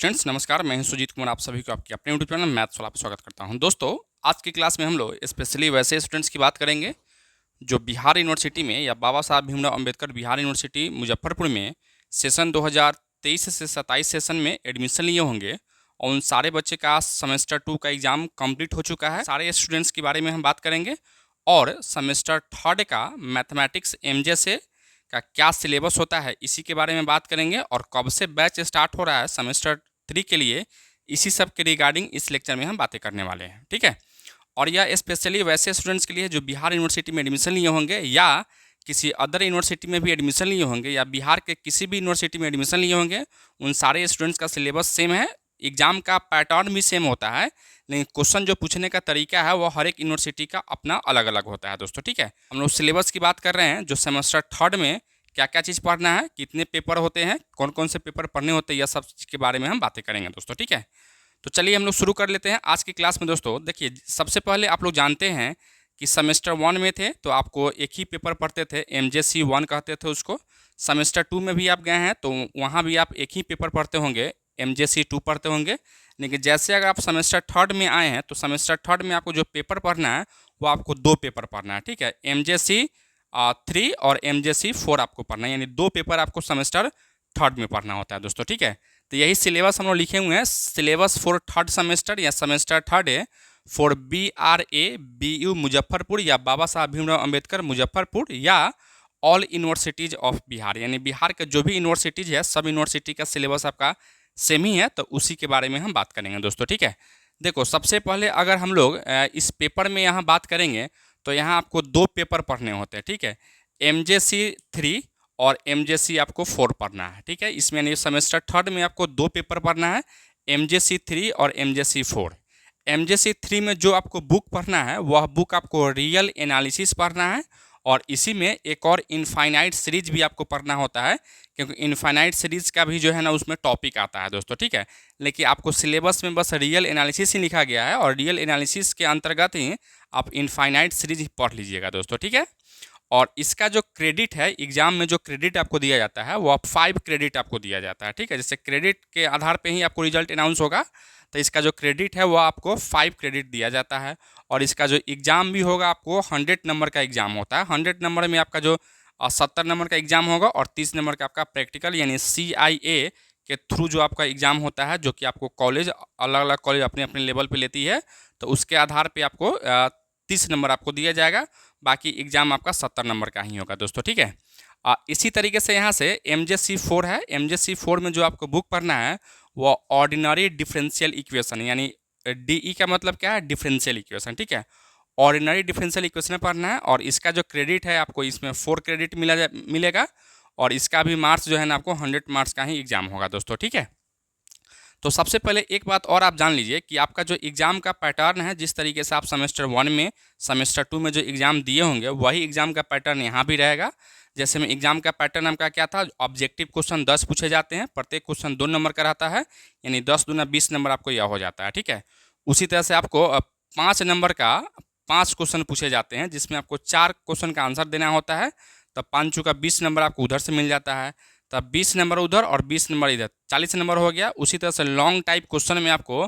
Students नमस्कार, मैं हूं सुजीत कुमार। आप सभी को आपके अपने यूट्यूब चैनल मैथ्स वाला पे स्वागत करता हूं। दोस्तों, आज की क्लास में हम लोग स्पेशली वैसे स्टूडेंट्स की बात करेंगे जो बिहार यूनिवर्सिटी में या बाबा साहब भीमराव अंबेडकर बिहार यूनिवर्सिटी मुजफ्फरपुर में सेशन 2023 से 27 सेशन में एडमिशन लिए होंगे और उन सारे बच्चे का सेमेस्टर 2 का एग्ज़ाम कंप्लीट हो चुका है। सारे स्टूडेंट्स के बारे में हम बात करेंगे और सेमेस्टर 3 का मैथमेटिक्स एमजे से का क्या सिलेबस होता है इसी के बारे में बात करेंगे और कब से बैच स्टार्ट हो रहा है सेमेस्टर 3 के लिए, इसी सब के रिगार्डिंग इस लेक्चर में हम बातें करने वाले हैं। ठीक है, और यह स्पेशली वैसे स्टूडेंट्स के लिए जो बिहार यूनिवर्सिटी में एडमिशन लिए होंगे या किसी अदर यूनिवर्सिटी में भी एडमिशन लिए होंगे या बिहार के किसी भी यूनिवर्सिटी में एडमिशन लिए होंगे, उन सारे स्टूडेंट्स का सिलेबस सेम है। एग्ज़ाम का पैटर्न भी सेम होता है, लेकिन क्वेश्चन जो पूछने का तरीका है वो हर एक यूनिवर्सिटी का अपना अलग अलग होता है दोस्तों। ठीक है, हम लोग सिलेबस की बात कर रहे हैं जो सेमेस्टर 3 में क्या क्या चीज़ पढ़ना है, कितने पेपर होते हैं, कौन कौन से पेपर पढ़ने होते हैं, यह सब चीज़ के बारे में हम बातें करेंगे दोस्तों। ठीक है, तो चलिए हम लोग शुरू कर लेते हैं आज की क्लास में। दोस्तों देखिए, सबसे पहले आप लोग जानते हैं कि सेमेस्टर 1 में थे तो आपको एक ही पेपर पढ़ते थे, MJC 1 कहते थे उसको। सेमेस्टर 2 में भी आप गए हैं तो वहाँ भी आप एक ही पेपर पढ़ते होंगे, MJC 2 पढ़ते होंगे। लेकिन जैसे अगर आप सेमेस्टर 3 में आए हैं तो सेमेस्टर 3 में आपको जो पेपर पढ़ना है वो आपको 2 पेपर पढ़ना है। ठीक है, MJC 3 और MJC 4 आपको पढ़ना है, यानी 2 पेपर आपको सेमेस्टर 3 में पढ़ना होता है दोस्तों। ठीक है, तो यही सिलेबस हम लोग लिखे हुए हैं, सिलेबस फॉर 3rd सेमेस्टर या सेमेस्टर 3 फॉर BRABU मुजफ्फरपुर या बाबा साहब भीमराव अंबेडकर मुजफ्फरपुर या ऑल यूनिवर्सिटीज़ ऑफ बिहार, यानी बिहार के जो भी यूनिवर्सिटीज़ है सब यूनिवर्सिटी का सिलेबस आपका सेम ही है, तो उसी के बारे में हम बात करेंगे दोस्तों। ठीक है, देखो सबसे पहले अगर हम लोग इस पेपर में यहाँ बात करेंगे तो यहाँ आपको 2 पेपर पढ़ने होते हैं। ठीक है, MJC 3 और MJC आपको 4 पढ़ना है। ठीक है, इसमें यानी सेमेस्टर 3 में आपको 2 पेपर पढ़ना है, MJC 3 और MJC 4। MJC 3 में जो आपको बुक पढ़ना है वह बुक आपको रियल एनालिसिस पढ़ना है और इसी में एक और इनफाइनाइट सीरीज भी आपको पढ़ना होता है, क्योंकि इनफाइनाइट सीरीज का भी जो है ना उसमें टॉपिक आता है दोस्तों। ठीक है, लेकिन आपको सिलेबस में बस रियल एनालिसिस ही लिखा गया है और रियल एनालिसिस के अंतर्गत ही आप इनफाइनाइट सीरीज पढ़ लीजिएगा दोस्तों। ठीक है, और इसका जो क्रेडिट है, एग्जाम में जो क्रेडिट आपको दिया जाता है वो 5 क्रेडिट आपको दिया जाता है। ठीक है, जैसे क्रेडिट के आधार पे ही आपको रिजल्ट अनाउंस होगा, तो इसका जो क्रेडिट है वो आपको 5 क्रेडिट दिया जाता है। और इसका जो एग्ज़ाम भी होगा आपको 100 नंबर का एग्ज़ाम होता है। 100 नंबर में आपका जो 70 नंबर का एग्ज़ाम होगा और 30 नंबर का आपका प्रैक्टिकल यानी CIA के थ्रू जो आपका एग्ज़ाम होता है, जो कि आपको कॉलेज अलग अलग कॉलेज अपने अपने लेवल पे लेती है, तो उसके आधार पे आपको 30 नंबर आपको दिया जाएगा। बाकी एग्ज़ाम आपका 70 नंबर का ही होगा दोस्तों। ठीक है, इसी तरीके से यहाँ से MJC 4 है। MJC 4 में जो आपको बुक पढ़ना है वो ऑर्डिनरी डिफरेंशियल इक्वेशन, यानी DE का मतलब क्या है, डिफरेंशियल इक्वेशन। ठीक है, ऑर्डिनरी डिफरेंशियल इक्वेशन पढ़ना है और इसका जो क्रेडिट है आपको इसमें 4 क्रेडिट मिलेगा और इसका भी मार्क्स जो है ना आपको 100 मार्क्स का ही एग्ज़ाम होगा दोस्तों। ठीक है, तो सबसे पहले एक बात और आप जान लीजिए कि आपका जो एग्ज़ाम का पैटर्न है, जिस तरीके से आप सेमेस्टर 1 में सेमेस्टर 2 में जो एग्ज़ाम दिए होंगे वही एग्ज़ाम का पैटर्न यहाँ भी रहेगा। जैसे में एग्ज़ाम का पैटर्न आपका क्या था, ऑब्जेक्टिव क्वेश्चन 10 पूछे जाते हैं, प्रत्येक क्वेश्चन 2 नंबर का रहता है, यानी 10 दूना 20 नंबर आपको यह हो जाता है। ठीक है, उसी तरह से आपको 5 नंबर का 5 क्वेश्चन पूछे जाते हैं, जिसमें आपको 4 क्वेश्चन का आंसर देना होता है, तब 5 चौका 20 नंबर आपको उधर से मिल जाता है, तब 20 नंबर उधर और 20 नंबर इधर, 40 नंबर हो गया। उसी तरह से लॉन्ग टाइप क्वेश्चन में आपको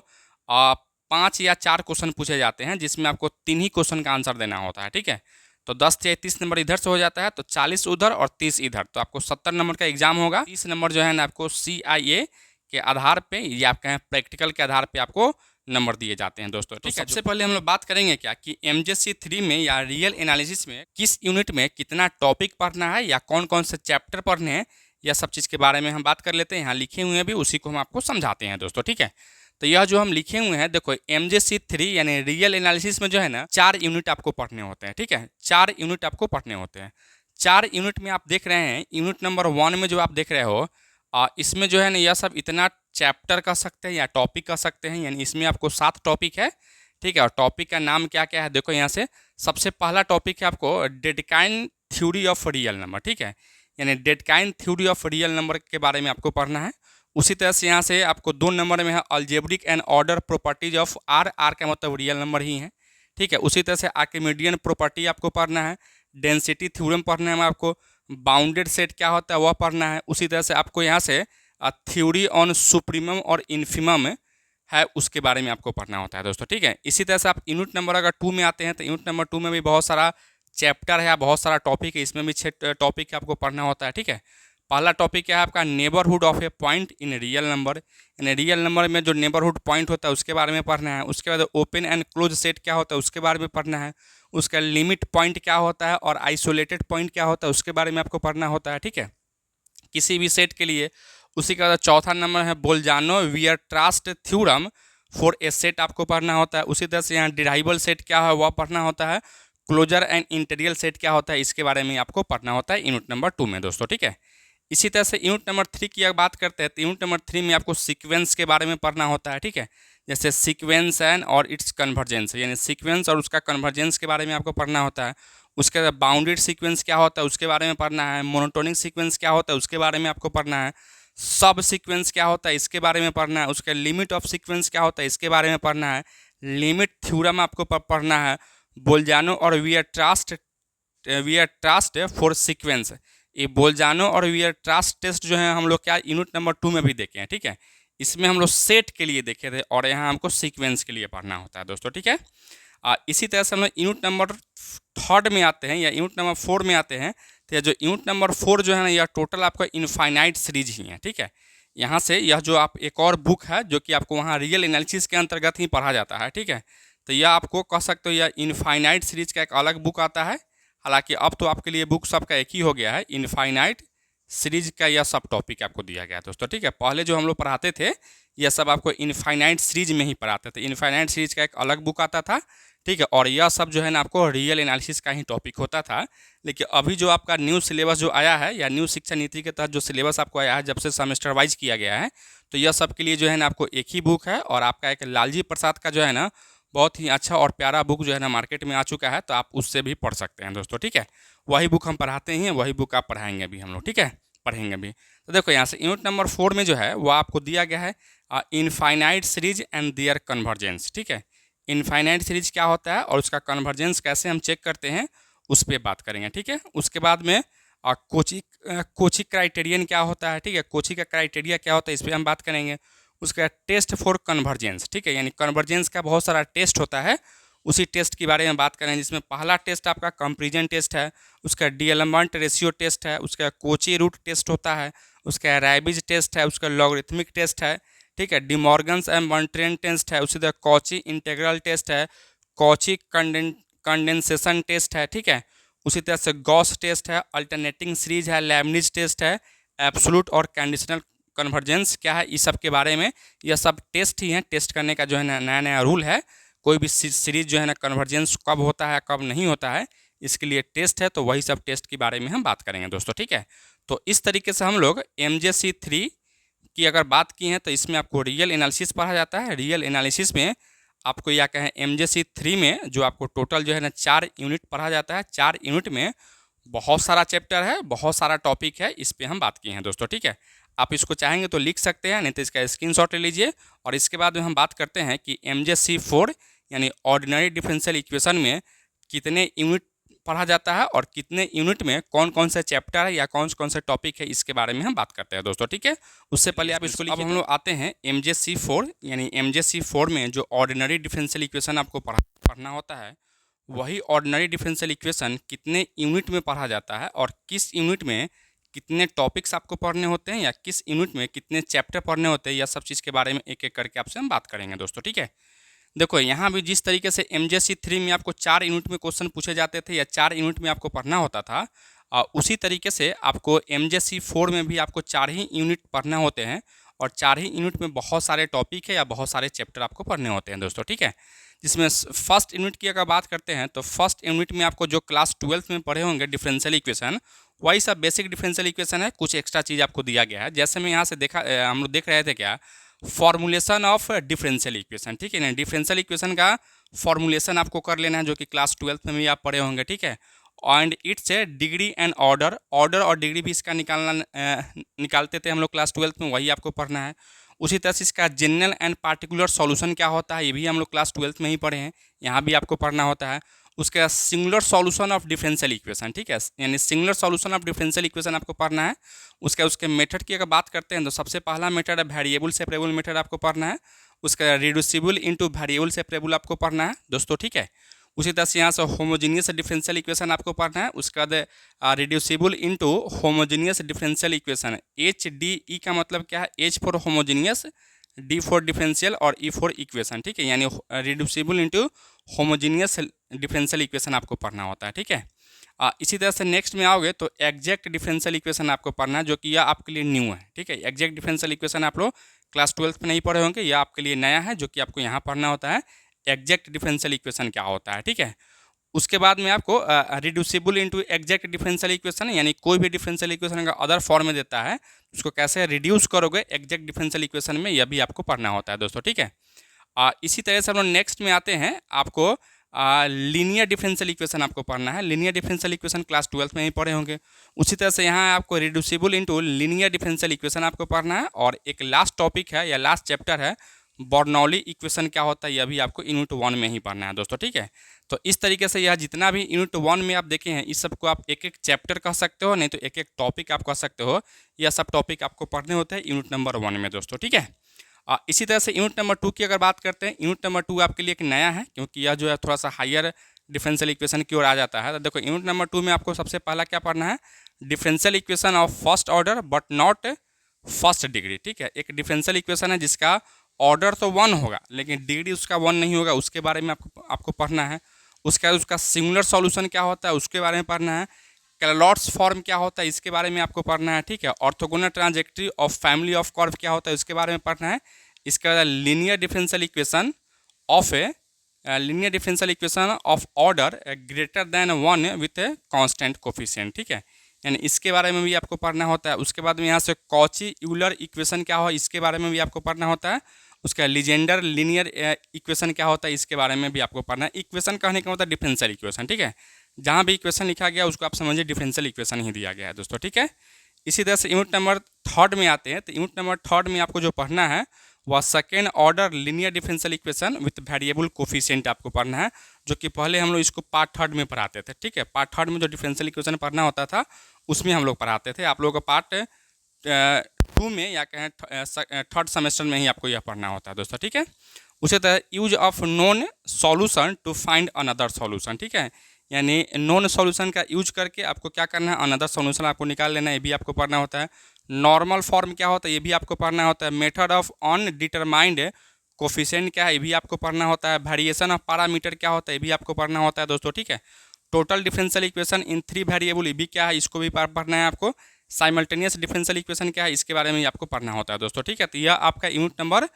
5 या 4 क्वेश्चन पूछे जाते हैं, जिसमें आपको 3 ही क्वेश्चन का आंसर देना होता है। ठीक है, तो 10 या 30 नंबर इधर से हो जाता है, तो 40 उधर और 30 इधर, तो आपको 70 नंबर का एग्जाम होगा। 30 नंबर जो है ना आपको CIA के आधार पे या आप कहें प्रैक्टिकल के आधार पे आपको नंबर दिए जाते हैं दोस्तों। ठीक है, सबसे पहले हम लोग बात करेंगे क्या कि MJC 3 में या रियल एनालिसिस में किस यूनिट में कितना टॉपिक पढ़ना है या कौन कौन से चैप्टर पढ़ने हैं, यह सब चीज़ के बारे में हम बात कर लेते हैं। यहाँ लिखे हुए हैं भी, उसी को हम आपको समझाते हैं दोस्तों। ठीक है, तो यह जो हम लिखे हुए हैं देखो, MJC 3 यानी रियल एनालिसिस में जो है ना 4 यूनिट आपको पढ़ने होते हैं। ठीक है, 4 यूनिट आपको पढ़ने होते हैं। 4 यूनिट में आप देख रहे हैं, यूनिट नंबर 1 में जो आप देख रहे हो, इसमें जो है ना यह सब इतना चैप्टर कह सकते हैं या टॉपिक कह सकते हैं, यानी इसमें आपको 7 टॉपिक है। ठीक है, और टॉपिक का नाम क्या क्या है देखो, यहाँ से सबसे पहला टॉपिक है आपको डेडकाइन थ्योरी ऑफ रियल नंबर। ठीक है, यानी डेडकाइन थ्योरी ऑफ रियल नंबर के बारे में आपको पढ़ना है। उसी तरह से यहाँ से आपको 2 नंबर में है algebraic and order properties of R का मतलब रियल नंबर ही है। ठीक है, उसी तरह से आर्किमिडियन प्रॉपर्टी आपको पढ़ना है, डेंसिटी थ्योरम पढ़ना है आपको, बाउंडेड सेट क्या होता है वह पढ़ना है। उसी तरह से आपको यहाँ से थ्योरी ऑन सुप्रीमम और इन्फीमम है, उसके बारे में आपको पढ़ना होता है दोस्तों। ठीक है, इसी तरह से आप यूनिट नंबर अगर 2 में आते हैं तो यूनिट नंबर 2 में भी बहुत सारा चैप्टर है, बहुत सारा टॉपिक है, इसमें भी 6 टॉपिक आपको पढ़ना होता है। ठीक है, पहला टॉपिक क्या है आपका, neighbourhood of A point in real number, यानी रियल नंबर में जो नेबरहुड पॉइंट होता है उसके बारे में पढ़ना है। उसके बाद ओपन एंड क्लोज सेट क्या होता है उसके बारे में पढ़ना है। उसका लिमिट पॉइंट क्या होता है और आइसोलेटेड पॉइंट क्या होता है उसके बारे में आपको पढ़ना होता है। ठीक है, किसी भी सेट के लिए। उसी का चौथा नंबर है बोल्जानो वियरट्रास्ट थ्योरम फॉर ए सेट, आपको पढ़ना होता है। उसी तरह से यहाँ डिराइबल सेट क्या है वह पढ़ना होता है। क्लोजर एंड इंटीरियर सेट क्या होता है इसके बारे में आपको पढ़ना होता है यूनिट नंबर 2 में दोस्तों। ठीक है, इसी तरह से यूनिट नंबर 3 की अगर बात करते हैं तो यूनिट नंबर 3 में आपको सीक्वेंस के बारे में पढ़ना होता है। ठीक है, जैसे सीक्वेंस एंड और इट्स कन्वर्जेंस, यानी सीक्वेंस और उसका कन्वर्जेंस के बारे में आपको पढ़ना होता है। उसके बाद बाउंडेड सीक्वेंस क्या होता है उसके बारे में पढ़ना है। मोनोटोनिक सीक्वेंस क्या होता है उसके बारे में आपको पढ़ना है। सब सीक्वेंस क्या होता है इसके बारे में पढ़ना है। उसका लिमिट ऑफ सीक्वेंस क्या होता है इसके बारे में पढ़ना है। लिमिट थ्योरम आपको पढ़ना है। बोल्जानो और वियरट्रास्ट फॉर सीक्वेंस, ये बोल्जानो और वियरट्रास्ट टेस्ट जो है हम लोग क्या यूनिट नंबर 2 में भी देखे हैं। ठीक है, इसमें हम लोग सेट के लिए देखे थे और यहाँ हमको सीक्वेंस के लिए पढ़ना होता है दोस्तों। ठीक है, इसी तरह से हम लोग यूनिट नंबर 3 में आते हैं या यूनिट नंबर 4 में आते हैं। तो जो यूनिट नंबर 4 जो है ना यह टोटल आपका इनफाइनाइट सीरीज ही है। ठीक है, यहाँ से यह जो आप एक और बुक है जो कि आपको वहाँ रियल एनालिसिस के अंतर्गत ही पढ़ा जाता है। ठीक है, तो यह आपको कह सकते हो यह इनफाइनाइट सीरीज का एक अलग बुक आता है। हालांकि अब तो आपके लिए बुक सबका एक ही हो गया है, इनफाइनाइट सीरीज का यह सब टॉपिक आपको दिया गया है दोस्तों। ठीक है, पहले जो हम लोग पढ़ाते थे यह सब आपको इनफाइनाइट सीरीज में ही पढ़ाते थे। इनफाइनाइट सीरीज का एक अलग बुक आता था। ठीक है, और यह सब जो है ना आपको रियल एनालिसिस का ही टॉपिक होता था। लेकिन अभी जो आपका न्यू सिलेबस जो आया है या न्यू शिक्षा नीति के तहत जो सिलेबस आपको आया है जब से सेमेस्टर वाइज किया गया है, तो यह सब के लिए जो है ना आपको एक ही बुक है। और आपका एक लालजी प्रसाद का जो है ना बहुत ही अच्छा और प्यारा बुक जो है ना मार्केट में आ चुका है, तो आप उससे भी पढ़ सकते हैं दोस्तों। ठीक है, वही बुक हम पढ़ाते हैं, वही बुक आप पढ़ाएंगे भी हम लोग। ठीक है, पढ़ेंगे भी। तो देखो यहाँ से यूनिट नंबर 4 में जो है वो आपको दिया गया है infinite series and their convergence. ठीक है, इनफाइनाइट सीरीज क्या होता है और उसका कन्वर्जेंस कैसे हम चेक करते हैं उस पर बात करेंगे। ठीक है, उसके बाद में कोची क्राइटेरियन क्या होता है। ठीक है, कोची का क्राइटेरिया क्या होता है इस पर हम बात करेंगे। उसका टेस्ट फॉर कन्वर्जेंस, ठीक है, यानी कन्वर्जेंस का बहुत सारा टेस्ट होता है, उसी टेस्ट के बारे में बात करें। जिसमें पहला टेस्ट आपका कंपेरिजन टेस्ट है, उसका डीएलमंट रेशियो टेस्ट है, उसका कोची रूट टेस्ट होता है, उसका रैबिज टेस्ट है, उसका लॉगरिथमिक टेस्ट है। ठीक है, डिमॉर्गन्स एंड मॉन्ट्रेन टेस्ट है, उसी तरह कॉची इंटीग्रल टेस्ट है, कॉची कंडेंसेशन टेस्ट है। ठीक है, उसी तरह से गॉस टेस्ट है, अल्टरनेटिंग सीरीज है, लेबनिज टेस्ट है, एब्सोल्यूट और कंडीशनल कन्वर्जेंस क्या है, इस सब के बारे में यह सब टेस्ट ही हैं। टेस्ट करने का जो है ना नया नया रूल है। कोई भी सीरीज जो है ना कन्वर्जेंस कब होता है कब नहीं होता है इसके लिए टेस्ट है, तो वही सब टेस्ट के बारे में हम बात करेंगे दोस्तों। ठीक है, तो इस तरीके से हम लोग MJC3 की अगर बात की है तो इसमें आपको रियल एनालिसिस पढ़ा जाता है। रियल एनालिसिस में आपको या कहें MJC3 में जो आपको टोटल जो है ना 4 यूनिट पढ़ा जाता है। 4 यूनिट में बहुत सारा चैप्टर है, बहुत सारा टॉपिक है, इस पर हम बात किए हैं दोस्तों। ठीक है, आप इसको चाहेंगे तो लिख सकते हैं, नहीं तो इसका स्क्रीनशॉट ले लीजिए। और इसके बाद में हम बात करते हैं कि MJC4 यानी ऑर्डिनरी डिफरेंशियल इक्वेशन में कितने यूनिट पढ़ा जाता है और कितने यूनिट में कौन कौन से चैप्टर है या कौन कौन से टॉपिक है, इसके बारे में हम बात करते हैं दोस्तों। ठीक है, उससे पहले आप इसको लिखिए। अब हम लोग आते हैं MJC4 यानी MJC4 में जो ऑर्डिनरी डिफरेंशियल इक्वेशन आपको पढ़ना होता है, वही ऑर्डिनरी डिफरेंशियल इक्वेशन कितने यूनिट में पढ़ा जाता है और किस यूनिट में कितने टॉपिक्स आपको पढ़ने होते हैं या किस यूनिट में कितने चैप्टर पढ़ने होते हैं, यह सब चीज़ के बारे में एक एक करके आपसे हम बात करेंगे दोस्तों। ठीक है, देखो यहाँ भी जिस तरीके से MJC3 में आपको 4 यूनिट में क्वेश्चन पूछे जाते थे या 4 यूनिट में आपको पढ़ना होता था, उसी तरीके से आपको MJC4 में भी आपको 4 ही यूनिट पढ़ना होते हैं और 4 ही यूनिट में बहुत सारे टॉपिक है या बहुत सारे चैप्टर आपको पढ़ने होते हैं दोस्तों। ठीक है, जिसमें फर्स्ट यूनिट की अगर बात करते हैं तो फर्स्ट यूनिट में आपको जो क्लास 12th में पढ़े होंगे डिफरेंशियल इक्वेशन, वही सब बेसिक डिफरेंशियल इक्वेशन है। कुछ एक्स्ट्रा चीज़ आपको दिया गया है, जैसे मैं यहाँ से हम लोग देख रहे थे क्या, फॉर्मुलेशन ऑफ डिफरेंशियल इक्वेशन। ठीक है ना, डिफरेंशियल इक्वेशन का फॉर्मुलेशन आपको कर लेना है, जो कि क्लास 12th में भी आप पढ़े होंगे। ठीक है, and it's a degree and order और डिग्री भी इसका निकालते थे हम लोग क्लास 12th में, वही आपको पढ़ना है। उसी तरह से इसका जनरल एंड पार्टिकुलर सॉल्यूशन क्या होता है, ये भी हम लोग क्लास 12th में ही पढ़े हैं, यहाँ भी आपको पढ़ना होता है। उसके बाद singular solution of differential equation, ठीक है, यानी singular solution of differential equation आपको पढ़ना है। उसके मेथड की अगर बात करते हैं तो सबसे पहला मेथड है वेरिएबल सेपरेबल मेथड आपको पढ़ना है। उसका रिड्यूसिबल इनटू वेरिएबल सेपरेबल आपको पढ़ना है दोस्तों, ठीक है। उसी तरह से यहाँ से होमोजीनियस डिफरेंशियल इक्वेशन आपको पढ़ना है। उसके बाद reducible into homogeneous differential equation, HDE का मतलब क्या है, H for homogeneous, D for differential और E फॉर इक्वेशन, ठीक है, यानी reducible into homogeneous differential equation आपको पढ़ना होता है, ठीक है। इसी तरह से नेक्स्ट में आओगे तो एग्जैक्ट डिफरेंशियल इक्वेशन आपको पढ़ना है, जो कि यह आपके लिए न्यू है, ठीक है। एग्जैक्ट डिफरेंशियल इक्वेशन आप लोग क्लास 12th में नहीं पढ़े होंगे, यह आपके लिए नया है, जो कि आपको यहाँ पढ़ना होता है एग्जैक्ट डिफरेंशियल इक्वेशन क्या होता है, ठीक है। उसके बाद में आपको reducible into exact differential equation, यानी कोई भी डिफरेंशियल इक्वेशन अगर अदर फॉर्म में देता है उसको कैसे रिड्यूस करोगे एग्जैक्ट डिफरेंशियल इक्वेशन में, यह भी आपको पढ़ना होता है दोस्तों, ठीक है। इसी तरह से हम लोग नेक्स्ट में आते हैं, आपको लीनियर डिफरेंशियल इक्वेशन आपको पढ़ना है। Linear differential equation class 12th में ही पढ़े होंगे। उसी तरह से यहाँ आपको reducible into linear differential equation आपको पढ़ना है। और एक लास्ट टॉपिक है या लास्ट चैप्टर है बर्नौली इक्वेशन क्या होता है, यह भी आपको यूनिट 1 में ही पढ़ना है दोस्तों, ठीक है। तो इस तरीके से यह जितना भी यूनिट 1 में आप देखे हैं इस सबको आप एक एक चैप्टर कह सकते हो, नहीं तो एक एक टॉपिक आप कह सकते हो। यह सब टॉपिक आपको पढ़ने होते हैं यूनिट नंबर 1 में दोस्तों, ठीक है। इसी तरह से यूनिट नंबर 2 की अगर बात करते हैं, यूनिट नंबर 2 आपके लिए एक नया है, क्योंकि यह जो है थोड़ा सा हायर डिफरेंशियल इक्वेशन की ओर आ जाता है। तो देखो यूनिट नंबर 2 में आपको सबसे पहला क्या पढ़ना है, differential equation of first order but not first degree, ठीक है। एक डिफरेंशियल इक्वेशन है जिसका ऑर्डर तो 1 होगा लेकिन डिग्री उसका 1 नहीं होगा, उसके बारे में आपको पढ़ना है। उसका सिंगुलर सॉल्यूशन क्या होता है उसके बारे में पढ़ना है। कैलॉट्स फॉर्म क्या होता है इसके बारे में आपको पढ़ना है, ठीक है। Orthogonal trajectory of family of curve क्या होता है उसके बारे में पढ़ना है। इसके बाद linear differential equation of order greater than 1 with a constant coefficient, ठीक है, यानी इसके बारे में भी आपको पढ़ना होता है। उसके बाद में यहाँ से कॉची यूलर इक्वेशन क्या हो इसके बारे में भी आपको पढ़ना होता है। उसका लीजेंडर लीनियर इक्वेशन क्या होता है इसके बारे में भी आपको पढ़ना है। इक्वेशन कहने का मतलब डिफरेंशियल इक्वेशन, ठीक है। जहाँ भी इक्वेशन लिखा गया उसको आप समझिए डिफरेंशियल इक्वेशन ही दिया गया है दोस्तों, ठीक है। इसी तरह से यूनिट नंबर 3 में आते हैं, तो यूनिट नंबर 3 में आपको जो पढ़ना है वह second order linear differential equation with variable coefficient आपको पढ़ना है, जो कि पहले हम लोग इसको पार्ट 3 में पढ़ाते थे, ठीक है। पार्ट 3 में जो डिफरेंशियल इक्वेशन पढ़ना होता था उसमें हम लोग पढ़ाते थे। आप लोगों को पार्ट 2 में या कहें 3rd सेमेस्टर में ही आपको यह पढ़ना होता है दोस्तों, ठीक है। उसी तरह use of non solution to find another solution, ठीक है, यानी नॉन सॉल्यूशन का यूज करके आपको क्या करना है, अनदर सॉल्यूशन आपको निकाल लेना है, ये भी आपको पढ़ना होता है। नॉर्मल फॉर्म क्या होता है ये भी आपको पढ़ना होता है। मेथड ऑफ अनडिटरमाइंड कोफिशिएंट क्या है ये भी आपको पढ़ना होता है। वेरिएशन ऑफ पैरामीटर क्या होता है ये भी आपको पढ़ना होता है दोस्तों, ठीक है। Total differential equation in 3 variable ये भी क्या है इसको भी पढ़ना है आपको। साइमल्टेनियस डिफरेंशियल इक्वेशन क्या है इसके बारे में आपको पढ़ना होता है दोस्तों, ठीक है। तो यह आपका यूनिट नंबर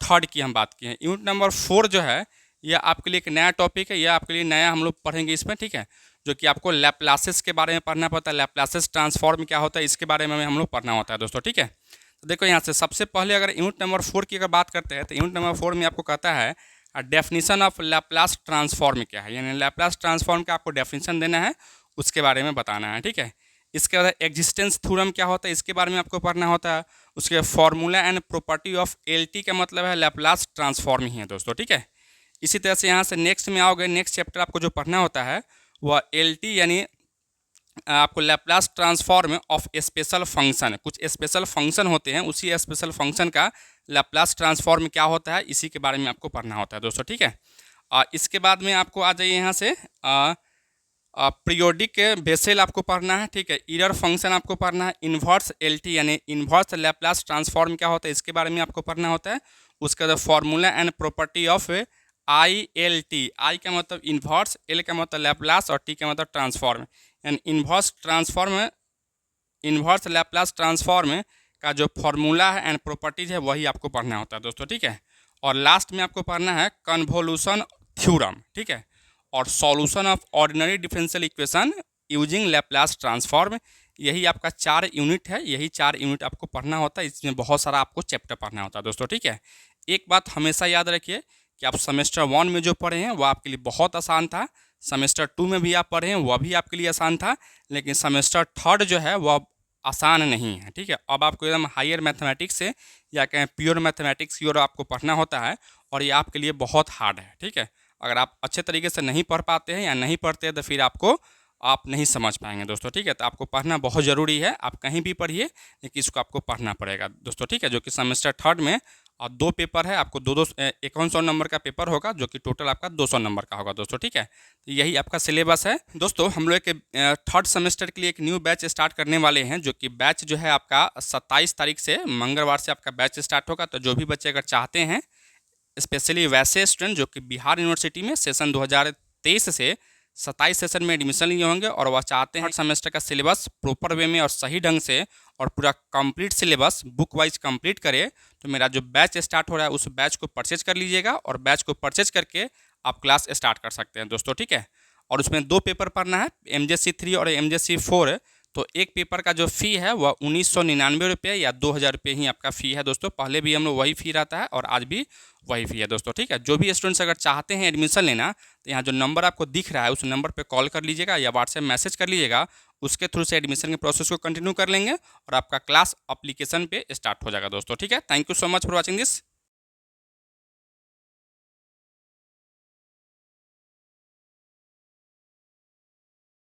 3 की हम बात की है। यूनिट नंबर 4 जो है यह आपके लिए एक नया टॉपिक है, यह आपके लिए नया हम लोग पढ़ेंगे इसमें, ठीक है, जो कि आपको लैप्लासेस के बारे में पढ़ना पड़ता है। लैप्लासेस ट्रांसफॉर्म क्या होता है इसके बारे में हम लोग पढ़ना होता है दोस्तों, ठीक है। तो देखो यहाँ से सबसे पहले अगर यूनिट नंबर 4 की अगर बात करते हैं तो यूनिट नंबर 4 में आपको कहता है डेफिनेशन ऑफ लैप्लास ट्रांसफॉर्म क्या है, यानी लैप्लास ट्रांसफॉर्म का आपको डेफिनेशन देना है, उसके बारे में बताना है, ठीक है। इसके बाद एग्जिस्टेंस थ्योरम क्या होता है इसके बारे में आपको पढ़ना होता है। उसके formula and property of LT का मतलब है लैप्लास ट्रांसफॉर्म ही है दोस्तों, ठीक है। इसी तरह से यहाँ से नेक्स्ट में आओगे, नेक्स्ट चैप्टर आपको जो पढ़ना होता है वह LT यानी आपको Laplace transform of special function, कुछ स्पेशल फंक्शन होते हैं उसी स्पेशल फंक्शन का लैप्लास ट्रांसफॉर्म क्या होता है इसी के बारे में आपको पढ़ना होता है दोस्तों, ठीक है। इसके बाद में आपको आ जाइए यहाँ से पीरियोडिक बेसेल आपको पढ़ना है, ठीक है। एरर फंक्शन आपको पढ़ना है। इन्वर्स LT यानी इन्वर्स लैप्लास ट्रांसफॉर्म क्या होता है इसके बारे में आपको पढ़ना होता है। उसके बाद formula and property of ILT, I का मतलब इन्वर्स, L का मतलब लैप्लास और T का मतलब ट्रांसफॉर्म, यानी इन्वर्स लैप्लास ट्रांसफॉर्म का जो फॉर्मूला है एंड प्रॉपर्टीज है वही आपको पढ़ना होता है दोस्तों, ठीक है। और लास्ट में आपको पढ़ना है कन्वोल्यूशन थ्योरम, ठीक है, और solution of ordinary differential equation using Laplace transform. यही आपका 4 यूनिट है, यही 4 यूनिट आपको पढ़ना होता है। इसमें बहुत सारा आपको चैप्टर पढ़ना होता है दोस्तों, ठीक है। एक बात हमेशा याद रखिए कि आप सेमेस्टर 1 में जो पढ़े हैं वह आपके लिए बहुत आसान था, सेमेस्टर 2 में भी आप पढ़े हैं वह भी आपके लिए आसान था, लेकिन सेमेस्टर 3 जो है वह आसान नहीं है, ठीक है। अब आपको एकदम हायर मैथमेटिक्स से या कहें प्योर मैथमेटिक्स की ओर आपको पढ़ना होता है और ये आपके लिए बहुत हार्ड है, ठीक है। अगर आप अच्छे तरीके से नहीं पढ़ पाते हैं या नहीं पढ़ते हैं तो फिर आपको आप नहीं समझ पाएंगे दोस्तों, ठीक है। तो आपको पढ़ना बहुत ज़रूरी है, आप कहीं भी पढ़िए लेकिन इसको आपको पढ़ना पड़ेगा दोस्तों, ठीक है। जो कि सेमेस्टर थर्ड में और 2 पेपर है, आपको 2-2 5100 नंबर का पेपर होगा, जो कि टोटल आपका 200 नंबर का होगा दोस्तों, ठीक है। तो यही आपका सिलेबस है दोस्तों। हम लोग एक थर्ड सेमेस्टर के लिए एक न्यू बैच स्टार्ट करने वाले हैं, जो कि बैच जो है आपका 27 तारीख से मंगलवार से आपका बैच स्टार्ट होगा। तो जो भी बच्चे अगर चाहते हैं, स्पेशली वैसे स्टूडेंट जो कि बिहार यूनिवर्सिटी में सेशन 2023 से 27 सेशन में एडमिशन लिए होंगे और वह चाहते हैं सेमेस्टर का सिलेबस प्रॉपर वे में और सही ढंग से और पूरा complete syllabus book wise complete करे, तो मेरा जो बैच स्टार्ट हो रहा है उस बैच को परचेज कर लीजिएगा और बैच को परचेज करके आप क्लास स्टार्ट कर सकते हैं दोस्तों, ठीक है। और उसमें 2 पेपर पढ़ना है, MJC3 और MJC4। तो एक पेपर का जो फ़ी है वह 1999 रुपये या 2000 रुपये ही आपका फ़ी है दोस्तों। पहले भी हम लोग वही फ़ी रहता है और आज भी वही फ़ी है दोस्तों, ठीक है। जो भी स्टूडेंट्स अगर चाहते हैं एडमिशन लेना, तो यहाँ जो नंबर आपको दिख रहा है उस नंबर पे कॉल कर लीजिएगा या व्हाट्सएप मैसेज कर लीजिएगा, उसके थ्रू से एडमिशन के प्रोसेस को कंटिन्यू कर लेंगे और आपका क्लास अप्लीकेशन पे स्टार्ट हो जाएगा दोस्तों, ठीक है। Thank you so much for watching this.